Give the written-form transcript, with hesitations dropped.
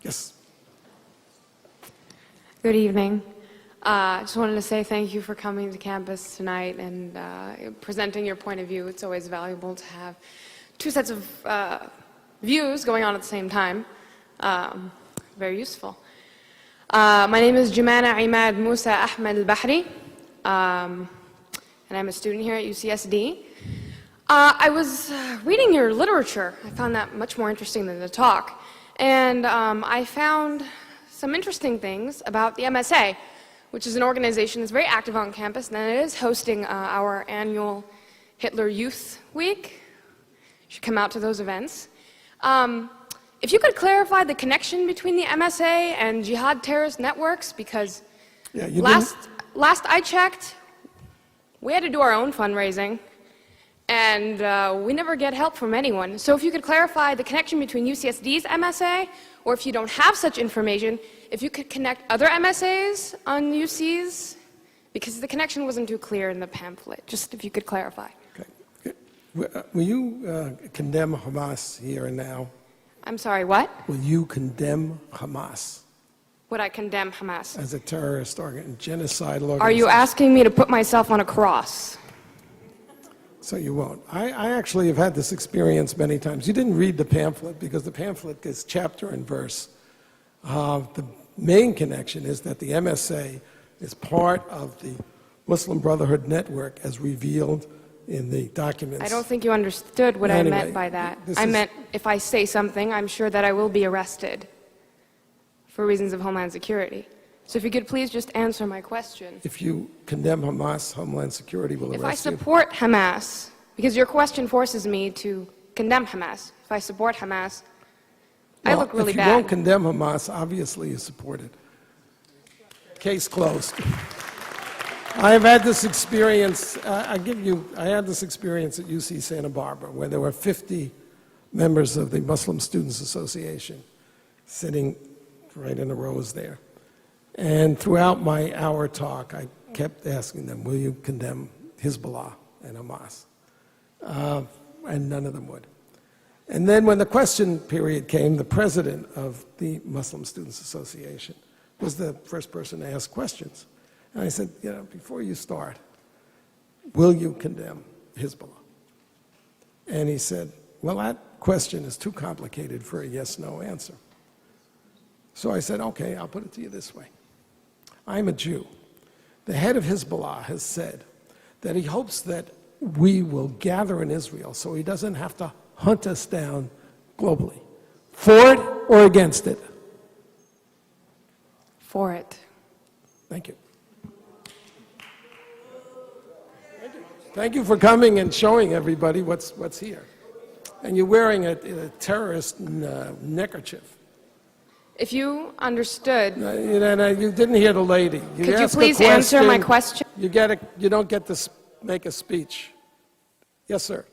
Yes. Good evening. I just wanted to say thank you for coming to campus tonight and presenting your point of view. It's always valuable to have two sets of views going on at the same time. Very useful. My name is Jumanah Imad Albahri, and I'm a student here at UCSD. I was reading your literature. I found that much more interesting than the talk. And I found some interesting things about the MSA, which is an organization that's very active on campus, and it is hosting our annual Hitler Youth Week. You should come out to those events. If you could clarify the connection between the MSA and jihad terrorist networks, because last I checked, we had to do our own fundraising, and we never get help from anyone. So if you could clarify the connection between UCSD's MSA, or if you don't have such information, if you could connect other MSAs on UCs, because the connection wasn't too clear in the pamphlet. Just if you could clarify. Okay. Will you condemn Hamas here and now? I'm sorry, what? Will you condemn Hamas? Would I condemn Hamas? As a terrorist genocidal organization? Are you asking me to put myself on a cross? So you won't. I actually have had this experience many times. You didn't read the pamphlet because the pamphlet is chapter and verse. The main connection is that the MSA is part of the Muslim Brotherhood network as revealed in the documents. I don't think you understood what I meant by that. I meant if I say something, I'm sure that I will be arrested for reasons of Homeland Security. So if you could please just answer my question. If you condemn Hamas, Homeland Security will arrest you. If I support Hamas, because your question forces me to condemn Hamas. If I support Hamas, I look really bad. If you don't condemn Hamas, obviously you support it. Case closed. I have had this experience, I had this experience at UC Santa Barbara where there were 50 members of the Muslim Students Association sitting right in the rows there. And throughout my hour talk, I kept asking them, will you condemn Hezbollah and Hamas? And none of them would. And then when the question period came, the president of the Muslim Students Association was the first person to ask questions. And I said, before you start, will you condemn Hezbollah? And he said, well, that question is too complicated for a yes-no answer. So I said, okay, I'll put it to you this way. I'm a Jew. The head of Hezbollah has said that he hopes that we will gather in Israel so he doesn't have to hunt us down globally. For it or against it? For it. Thank you. Thank you for coming and showing everybody what's here. And you're wearing a terrorist neckerchief. If you understood... you didn't hear the lady. Could you please answer my question? You don't get to make a speech. Yes, sir.